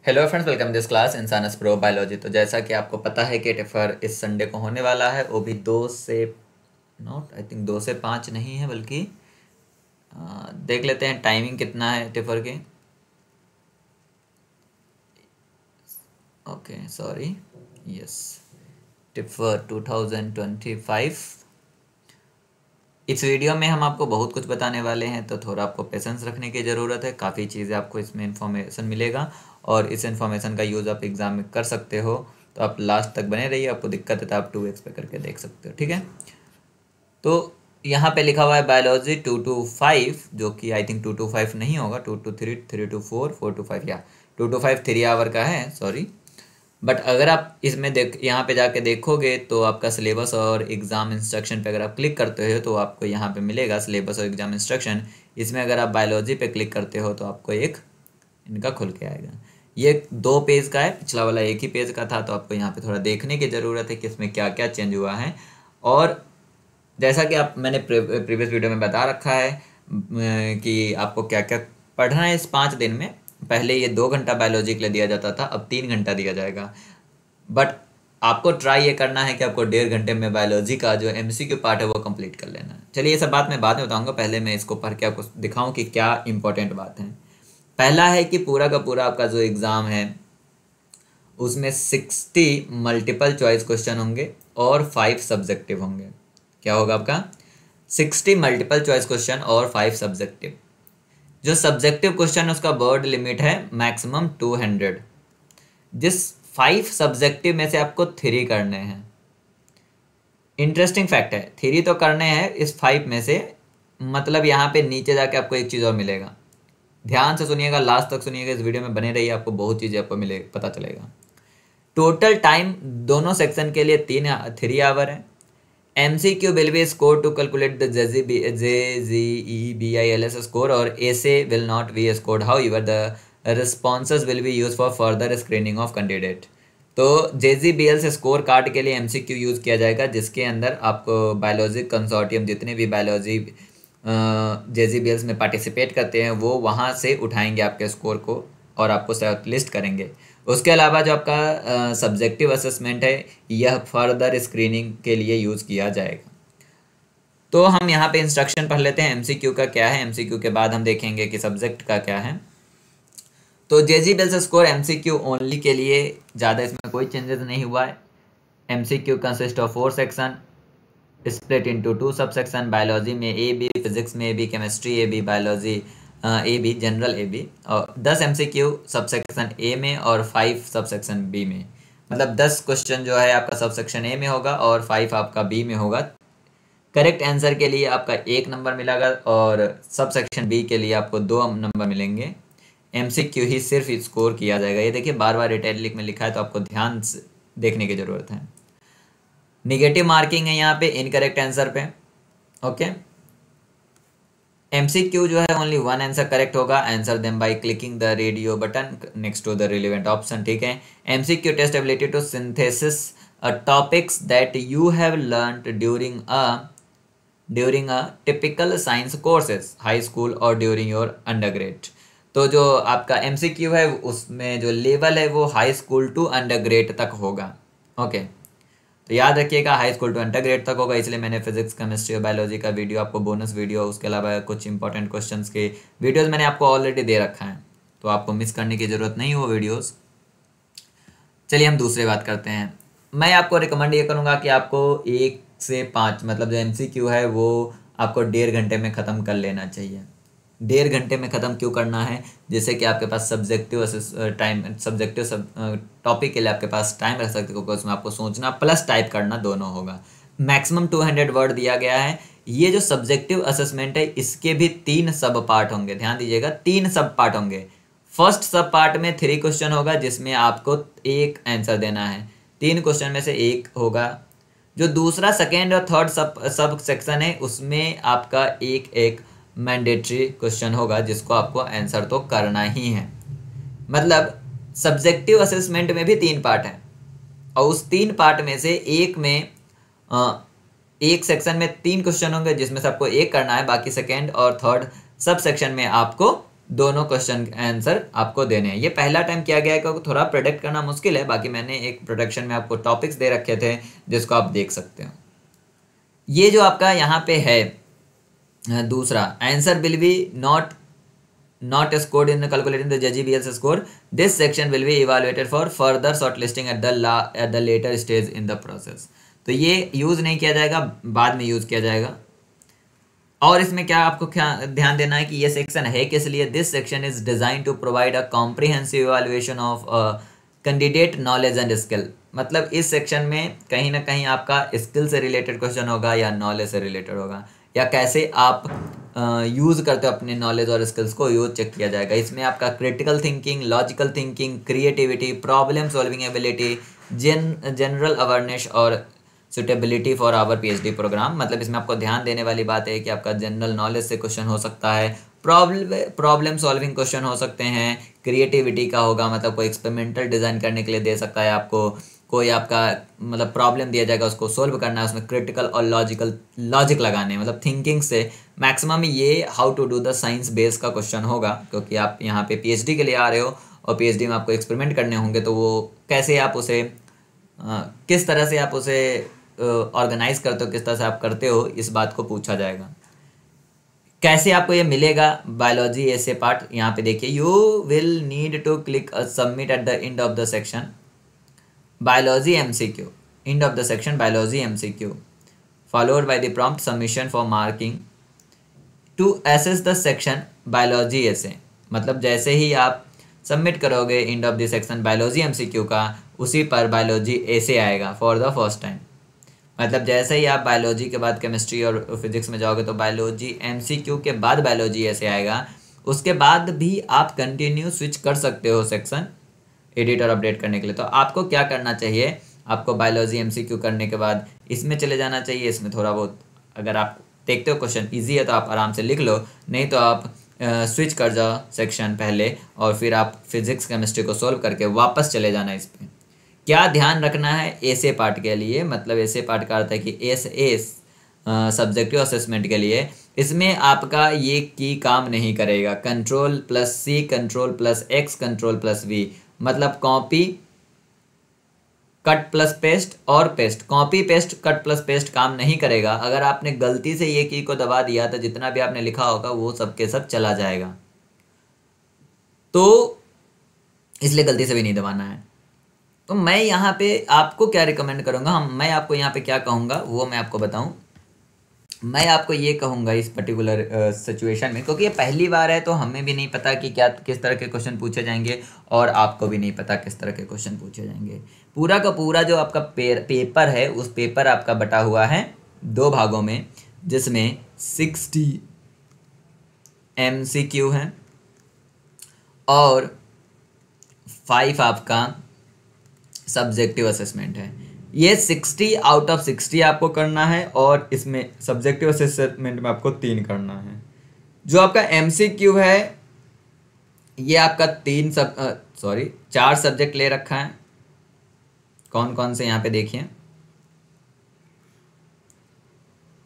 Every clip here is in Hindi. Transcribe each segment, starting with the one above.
Hello friends, welcome this class इंसानस प्रो बायोलॉजी। तो जैसा कि आपको पता है कि टिफर इस संडे को होने वाला है, वो भी 2 से 5 नहीं है, बल्कि देख लेते हैं टाइमिंग कितना है टिफर के। Okay, sorry, yes, tipper 2025। इस वीडियो में हम आपको बहुत कुछ बताने वाले हैं, तो थोड़ा आपको पेशेंस रखने की ज़रूरत है। काफ़ी चीज़ें आपको इसमें इन्फॉर्मेशन मिलेगा और इस इन्फॉर्मेशन का यूज़ आप एग्ज़ाम में कर सकते हो। तो आप लास्ट तक बने रहिए, आपको दिक्कत है तो आप 2x पे करके देख सकते हो, ठीक है। तो यहाँ पे लिखा हुआ है बायोलॉजी 2 to 5, जो कि आई थिंक 2 to 5 नहीं होगा, 2 to 3, 3 to 4, 4 to 5, या 2 to 5 3 आवर का है, सॉरी। बट अगर आप इसमें यहाँ पे जाके देखोगे तो आपका सिलेबस और एग्ज़ाम इंस्ट्रक्शन पे अगर आप क्लिक करते हो तो आपको यहाँ पे मिलेगा सिलेबस और एग्ज़ाम इंस्ट्रक्शन। इसमें अगर आप बायोलॉजी पे क्लिक करते हो तो आपको एक इनका खुल के आएगा। ये 2 पेज का है, पिछला वाला एक ही पेज का था, तो आपको यहाँ पे थोड़ा देखने की ज़रूरत है कि इसमें क्या क्या चेंज हुआ है। और जैसा कि मैंने प्रीवियस वीडियो में बता रखा है कि आपको क्या क्या पढ़ना है इस 5 दिन में। पहले ये 2 घंटा बायोलॉजी के लिए दिया जाता था, अब 3 घंटा दिया जाएगा। बट आपको ट्राई ये करना है कि आपको 1.5 घंटे में बायोलॉजी का जो MCQ पार्ट है वो कंप्लीट कर लेना है। चलिए, ये सब बात मैं बाद में बताऊंगा, पहले मैं इसको पढ़ के आपको दिखाऊं कि क्या इंपॉर्टेंट बात है। पहला है कि पूरा का पूरा आपका जो एग्ज़ाम है उसमें 60 मल्टीपल चॉइस क्वेश्चन होंगे और 5 सब्जेक्टिव होंगे। क्या होगा आपका? 60 मल्टीपल चॉइस क्वेश्चन और 5 सब्जेक्टिव। जो सब्जेक्टिव क्वेश्चन है उसका वर्ड लिमिट है मैक्सिमम 200, जिस 5 सब्जेक्टिव में से आपको 3 करने हैं। इंटरेस्टिंग फैक्ट है, 3 तो करने हैं इस 5 में से, मतलब यहाँ पे नीचे जाके आपको एक चीज़ और मिलेगा। ध्यान से सुनिएगा, लास्ट तक सुनिएगा, इस वीडियो में बने रहिए, आपको बहुत चीज़ें आपको पता चलेगा। टोटल टाइम दोनों सेक्शन के लिए 3 आवर है। MCQ will be scored to calculate the JEBILS score, और essay will not be scored. However, the responses will be used for further screening of candidate. तो JGBL से स्कोर कार्ड के लिए MCQ यूज़ किया जाएगा, जिसके अंदर आपको बायोलॉजी कंसोर्टियम जितने भी बायोलॉजी JGBL में पार्टिसिपेट करते हैं वो वहाँ से उठाएंगे आपके स्कोर को और आपको शॉर्ट लिस्ट करेंगे। उसके अलावा जो आपका सब्जेक्टिव असेसमेंट है, यह फर्दर स्क्रीनिंग के लिए यूज़ किया जाएगा। तो हम यहाँ पे इंस्ट्रक्शन पढ़ लेते हैं MCQ का क्या है, MCQ के बाद हम देखेंगे कि सब्जेक्ट का क्या है। तो JGBL स्कोर MCQ ओनली के लिए, ज़्यादा इसमें कोई चेंजेस नहीं हुआ है। MCQ consist of 4 section split into 2 sub section. Biology में AB, फिजिक्स में AB, chemistry AB, biology AB, general AB, और 10 MCQ सब सेक्शन A में और 5 सब सेक्शन B में। मतलब 10 क्वेश्चन जो है आपका सब सेक्शन A में होगा और 5 आपका B में होगा। करेक्ट आंसर के लिए आपका 1 नंबर मिलेगा और सब सेक्शन B के लिए आपको 2 नंबर मिलेंगे। MCQ ही सिर्फ स्कोर किया जाएगा। ये देखिए, बार बार इटैलिक में लिखा है, तो आपको ध्यान से देखने की ज़रूरत है। निगेटिव मार्किंग है यहाँ पे इनकरेक्ट आंसर पे। ओके, MCQ जो है ओनली 1 आंसर करेक्ट होगा। Answer them by clicking the radio button next to the relevant option, ठीक है। MCQ test ability to synthesis topics that you have learned during a typical science courses, high school और ड्यूरिंग योर अंडरग्रेड। तो जो आपका MCQ है उसमें जो लेवल है वो हाई स्कूल टू अंडरग्रेड तक होगा। ओके, तो याद रखिएगा हाई स्कूल टू अंडरग्रेड तक होगा, इसलिए मैंने फिजिक्स, केमिस्ट्री और बायोलॉजी का वीडियो आपको बोनस वीडियो, उसके अलावा कुछ इंपॉर्टेंट क्वेश्चंस के वीडियोस मैंने आपको ऑलरेडी दे रखा है, तो आपको मिस करने की ज़रूरत नहीं हो वीडियोस। चलिए हम दूसरी बात करते हैं। मैं आपको रिकमेंड ये करूँगा कि आपको 1 से 5 मतलब जो MCQ है वो आपको 1.5 घंटे में ख़त्म कर लेना चाहिए। 1.5 घंटे में ख़त्म क्यों करना है? जैसे कि आपके पास सब्जेक्टिव टॉपिक के लिए आपके पास टाइम रह सकते हो, उसमें आपको सोचना प्लस टाइप करना दोनों होगा। मैक्सिमम 200 वर्ड दिया गया है। ये जो सब्जेक्टिव असेसमेंट है इसके भी 3 सब पार्ट होंगे, ध्यान दीजिएगा, 3 सब पार्ट होंगे। फर्स्ट सब पार्ट में 3 क्वेश्चन होगा जिसमें आपको 1 आंसर देना है। 3 क्वेश्चन में से 1 होगा। जो दूसरा, सेकेंड और थर्ड सब सेक्शन है उसमें आपका एक मैंडेटरी क्वेश्चन होगा जिसको आपको आंसर तो करना ही है। मतलब सब्जेक्टिव असेसमेंट में भी 3 पार्ट हैं और उस 3 पार्ट में से एक सेक्शन में 3 क्वेश्चन होंगे जिसमें से आपको 1 करना है, बाकी सेकेंड और थर्ड सब सेक्शन में आपको दोनों क्वेश्चन आंसर आपको देने हैं। ये पहला टाइम किया गया है क्योंकि थोड़ा प्रोडिक्ट करना मुश्किल है, बाकी मैंने एक प्रोडक्शन में आपको टॉपिक्स दे रखे थे जिसको आप देख सकते हो। ये जो आपका यहाँ पे है दूसरा, answer will be not scored in calculating the JGBS score. This section will be evaluated for further shortlisting at the later stage in the process. तो ये यूज़ नहीं किया जाएगा, बाद में यूज़ किया जाएगा। और इसमें क्या आपको क्या ध्यान देना है कि ये सेक्शन है किस लिए। This section is design to provide a comprehensive evaluation of candidate knowledge and skill. मतलब इस सेक्शन में कहीं ना कहीं आपका स्किल से रिलेटेड क्वेश्चन होगा या नॉलेज से रिलेटेड होगा, या कैसे आप यूज़ करते हो अपने नॉलेज और स्किल्स को, यूज चेक किया जाएगा। इसमें आपका critical thinking, logical thinking, creativity, problem solving ability, general awareness और suitability for our PhD programme. मतलब इसमें आपको ध्यान देने वाली बात है कि आपका जनरल नॉलेज से क्वेश्चन हो सकता है, प्रॉब्लम सॉल्विंग क्वेश्चन हो सकते हैं, क्रिएटिविटी का होगा, मतलब कोई एक्सपेरिमेंटल डिज़ाइन करने के लिए दे सकता है आपको, कोई आपका मतलब प्रॉब्लम दिया जाएगा उसको सोल्व करना है, उसमें क्रिटिकल और लॉजिक लगाने, मतलब थिंकिंग से। मैक्सिमम ये how to do the science base का क्वेश्चन होगा, क्योंकि आप यहाँ पे पीएचडी के लिए आ रहे हो और पीएचडी में आपको एक्सपेरिमेंट करने होंगे, तो वो कैसे आप उसे किस तरह से आप उसे ऑर्गेनाइज करते हो, किस तरह से आप करते हो, इस बात को पूछा जाएगा। कैसे आपको ये मिलेगा बायोलॉजी ऐसे पार्ट, यहाँ पे देखिए, you will need to click submit at the end of the section biology MCQ, end of the section biology MCQ followed by the prompt submission for marking to assess the section biology ऐसे। मतलब जैसे ही आप सबमिट करोगे end of the section biology MCQ का, उसी पर बायोलॉजी ऐसे आएगा फॉर द फर्स्ट टाइम। मतलब जैसे ही आप बायोलॉजी के बाद केमिस्ट्री और फिजिक्स में जाओगे तो बायोलॉजी एमसीक्यू के बाद बायोलॉजी ऐसे आएगा। उसके बाद भी आप कंटिन्यू स्विच कर सकते हो सेक्शन एडिट और अपडेट करने के लिए। तो आपको क्या करना चाहिए, आपको बायोलॉजी एमसीक्यू करने के बाद इसमें चले जाना चाहिए। इसमें थोड़ा बहुत अगर आप देखते हो क्वेश्चन ईजी है तो आप आराम से लिख लो, नहीं तो आप स्विच कर जाओ सेक्शन पहले और फिर आप फिजिक्स केमिस्ट्री को सोल्व करके वापस चले जाना इस पर। क्या ध्यान रखना है ऐसे पार्ट के लिए, मतलब ऐसे पार्ट का अर्थ है कि एस सब्जेक्टिव असेसमेंट के लिए इसमें आपका ये की काम नहीं करेगा। Ctrl+C, Ctrl+X, Ctrl+V, मतलब कॉपी कट प्लस पेस्ट और paste, copy paste cut plus paste काम नहीं करेगा। अगर आपने गलती से ये की को दबा दिया तो जितना भी आपने लिखा होगा वो सब के सब चला जाएगा, तो इसलिए गलती से भी नहीं दबाना है। तो मैं यहाँ पे आपको क्या रिकमेंड करूँगा, मैं आपको यहाँ पे क्या कहूँगा वो मैं आपको बताऊँ। मैं आपको ये कहूँगा इस पर्टिकुलर सिचुएशन में, क्योंकि ये पहली बार है तो हमें भी नहीं पता कि क्या किस तरह के क्वेश्चन पूछे जाएंगे और आपको भी नहीं पता किस तरह के क्वेश्चन पूछे जाएंगे। पूरा का पूरा जो आपका पेपर है, उस पेपर आपका बटा हुआ है 2 भागों में, जिसमें 60 MCQ है और 5 आपका सब्जेक्टिव असेसमेंट है। ये 60 आउट ऑफ 60 आपको करना है और इसमें सब्जेक्टिव असेसमेंट में आपको 3 करना है। जो आपका MCQ है ये आपका 4 सब्जेक्ट ले रखा है। कौन कौन से यहाँ पे देखिए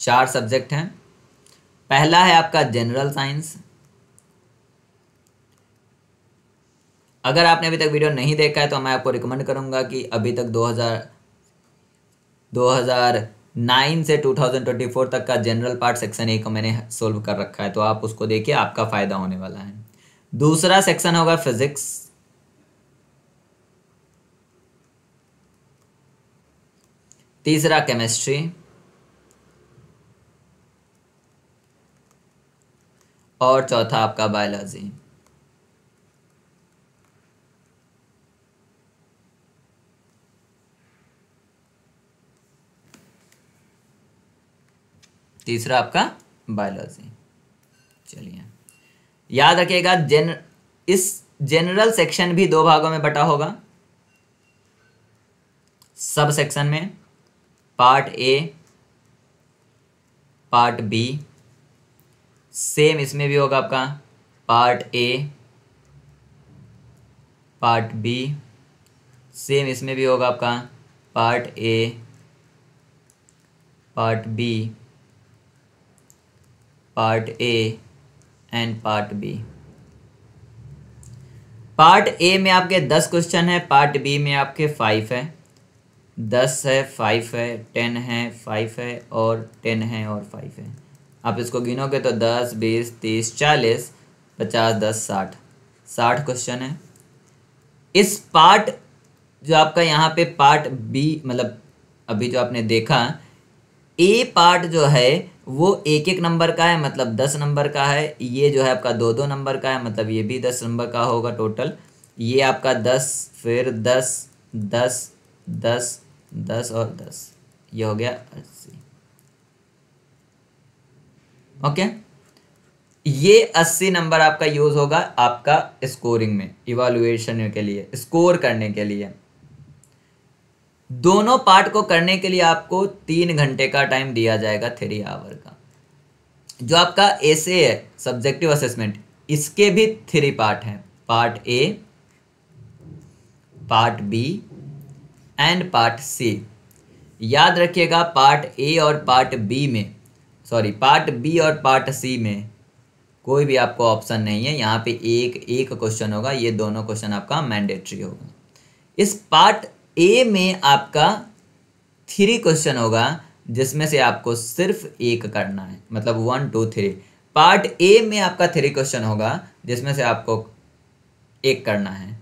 4 सब्जेक्ट हैं। पहला है आपका जनरल साइंस। अगर आपने अभी तक वीडियो नहीं देखा है तो मैं आपको रिकमेंड करूंगा कि अभी तक 2009 से 2024 तक का जनरल पार्ट सेक्शन 1 को मैंने सोल्व कर रखा है, तो आप उसको देखिए, आपका फायदा होने वाला है। दूसरा सेक्शन होगा फिजिक्स, तीसरा केमिस्ट्री, और चौथा आपका बायोलॉजी। तीसरा आपका बायोलॉजी। चलिए याद रखिएगा, इस जनरल सेक्शन भी 2 भागों में बटा होगा। सब सेक्शन में part A, part B, same इसमें भी होगा आपका part A, part B, same इसमें भी होगा आपका part A, part B, part A and part B. Part A में आपके 10 क्वेश्चन है, पार्ट बी में आपके 5 है। 10 है, 5 है, 10 है, 5 है और 10 है और 5 है। आप इसको गिनोगे तो 10, 20, 30, 40, 50, 10, 60, 60 क्वेश्चन है। इस पार्ट जो आपका यहाँ पे पार्ट बी मतलब अभी जो आपने देखा, ए पार्ट जो है वो एक एक नंबर का है, मतलब 10 नंबर का है। ये जो है आपका 2-2 नंबर का है, मतलब ये भी 10 नंबर का होगा टोटल। ये आपका 10, फिर 10, 10, 10, 10 और 10, ये हो गया 80। ओके, ये 80 नंबर आपका यूज होगा आपका स्कोरिंग में, इवैल्यूएशन के लिए, स्कोर करने के लिए। दोनों पार्ट को करने के लिए आपको 3 घंटे का टाइम दिया जाएगा, 3 आवर का। जो आपका एसे है, सब्जेक्टिव असेसमेंट, इसके भी 3 पार्ट हैं, part A, part B and part C. याद रखिएगा पार्ट ए और पार्ट बी में, सॉरी पार्ट बी और पार्ट सी में कोई भी आपको ऑप्शन नहीं है। यहाँ पे एक क्वेश्चन होगा, ये दोनों क्वेश्चन आपका मैंडेटरी होगा। इस पार्ट ए में आपका 3 क्वेश्चन होगा, जिसमें से आपको सिर्फ एक करना है, मतलब 1, 2, 3। पार्ट ए में आपका 3 क्वेश्चन होगा, जिसमें से आपको एक करना है।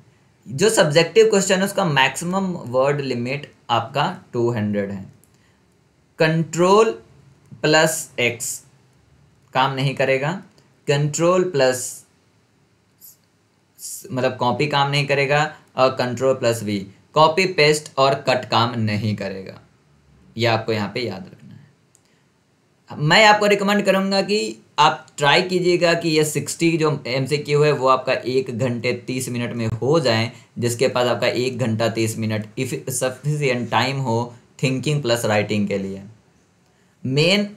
जो सब्जेक्टिव क्वेश्चन है उसका मैक्सिमम वर्ड लिमिट आपका 200 है। कंट्रोल प्लस एक्स काम नहीं करेगा, कंट्रोल प्लस मतलब कॉपी काम नहीं करेगा, और control plus V copy paste और कट काम नहीं करेगा। यह आपको यहाँ पे याद रखना है। मैं आपको रिकमेंड करूँगा कि आप ट्राई कीजिएगा कि ये 60 जो MCQ है वो आपका 1 घंटे 30 मिनट में हो जाए, जिसके पास आपका 1 घंटा 30 मिनट इफ सफिशिएंट टाइम हो थिंकिंग प्लस राइटिंग के लिए। मेन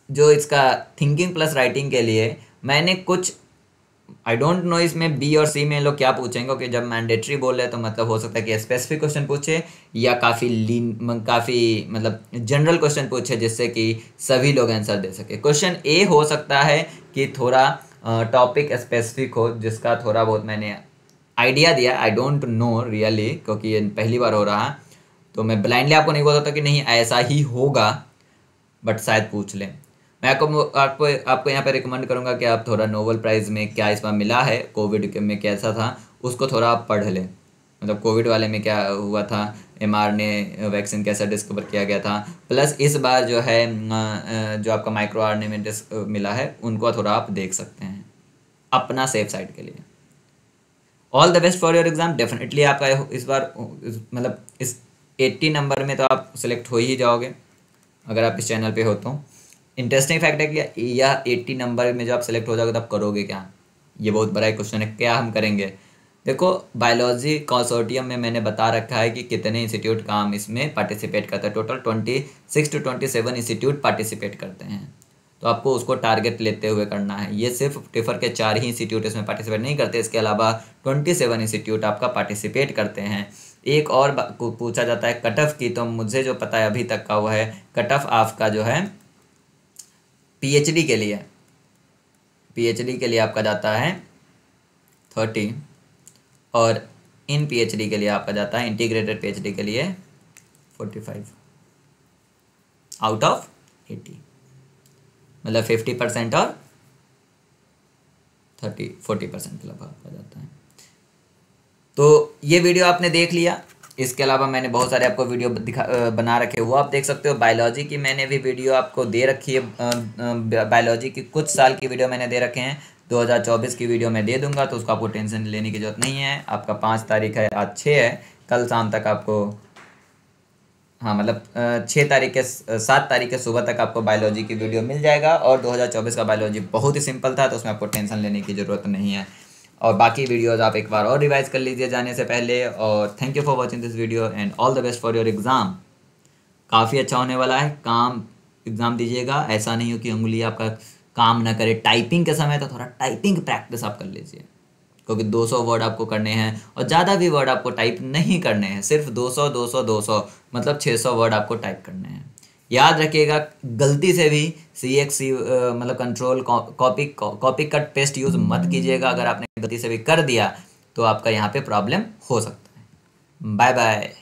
जो इसका थिंकिंग प्लस राइटिंग के लिए मैंने कुछ, आई डोंट नो इसमें बी और सी में लोग क्या पूछेंगे कि जब मैंडेटरी बोल रहे हैं तो मतलब हो सकता है कि स्पेसिफिक क्वेश्चन पूछे या काफ़ी मतलब जनरल क्वेश्चन पूछे, जिससे कि सभी लोग आंसर दे सके। क्वेश्चन ए हो सकता है कि थोड़ा टॉपिक स्पेसिफिक हो, जिसका थोड़ा बहुत मैंने आइडिया दिया, आई डोंट नो रियली, क्योंकि ये पहली बार हो रहा, तो मैं ब्लाइंडली आपको नहीं बोल सकता कि नहीं ऐसा ही होगा, बट शायद पूछ लें। मैं आपको यहाँ पे रिकमेंड करूँगा कि आप थोड़ा नोबेल प्राइज़ में क्या इस बार मिला है, कोविड में कैसा था, उसको थोड़ा आप पढ़ लें। मतलब कोविड वाले में क्या हुआ था, mRNA वैक्सीन कैसा डिस्कवर किया गया था, प्लस इस बार जो है जो आपका माइक्रो RNA में मिला है, उनको थोड़ा आप देख सकते हैं अपना सेफ साइड के लिए। All the best for your exam. Definitely आपका इस बार मतलब इस 80 नंबर में तो आप सिलेक्ट हो ही जाओगे अगर आप इस चैनल पे हो तो। इंटरेस्टिंग फैक्ट है कि यह 80 नंबर में जब आप सेलेक्ट हो जाओगे तो आप करोगे क्या, ये बहुत बड़ा क्वेश्चन है। क्या हम करेंगे, देखो बायोलॉजी कंसोर्टियम में मैंने बता रखा है कि कितने इंस्टीट्यूट काम इसमें पार्टिसिपेट करता है। टोटल 26 to 27 इंस्टीट्यूट पार्टिसिपेट करते हैं, तो आपको उसको टारगेट लेते हुए करना है। ये सिर्फ टिफर के 4 ही इंस्टीट्यूट इसमें पार्टिसिपेट नहीं करते, इसके अलावा 27 इंस्टीट्यूट आपका पार्टिसिपेट करते हैं। एक और पूछा जाता है कट ऑफ की, तो मुझे जो पता है अभी तक का वो है कट ऑफ आपका जो है PhD के लिए, PhD के लिए आपका जाता है 30, और इन PhD के लिए आपका जाता है इंटीग्रेटेड PhD के लिए 45 आउट ऑफ 80, मतलब 50% और 40% लगभग आपका जाता है। तो ये वीडियो आपने देख लिया, इसके अलावा मैंने बहुत सारे आपको वीडियो बना रखे, वो आप देख सकते हो। बायोलॉजी की मैंने भी वीडियो आपको दे रखी है, बायोलॉजी की कुछ साल की वीडियो मैंने दे रखे हैं, 2024 की वीडियो मैं दे दूंगा, तो उसको आपको टेंशन लेने की जरूरत नहीं है। आपका 5 तारीख है, आज 6 है, कल शाम तक आपको, हाँ मतलब 6 तारीख के 7 तारीख के सुबह तक आपको बायोलॉजी की वीडियो मिल जाएगा। और 2024 का बायोलॉजी बहुत ही सिंपल था, तो उसमें आपको टेंशन लेने की ज़रूरत नहीं है। और बाकी वीडियोज़ आप एक बार और रिवाइज कर लीजिए जाने से पहले। और thank you for watching this video and all the best for your exam. काफ़ी अच्छा होने वाला है, काम एग्ज़ाम दीजिएगा, ऐसा नहीं हो कि उंगली आपका काम ना करे। टाइपिंग के समय तो थोड़ा टाइपिंग प्रैक्टिस आप कर लीजिए, क्योंकि 200 वर्ड आपको करने हैं और ज़्यादा भी वर्ड आपको टाइप नहीं करने हैं, सिर्फ 200 200 200 मतलब 600 वर्ड आपको टाइप करने हैं। याद रखिएगा गलती से भी CXC मतलब control copy cut paste use मत कीजिएगा। अगर आपने गलती से भी कर दिया तो आपका यहाँ पे प्रॉब्लम हो सकता है। Bye bye.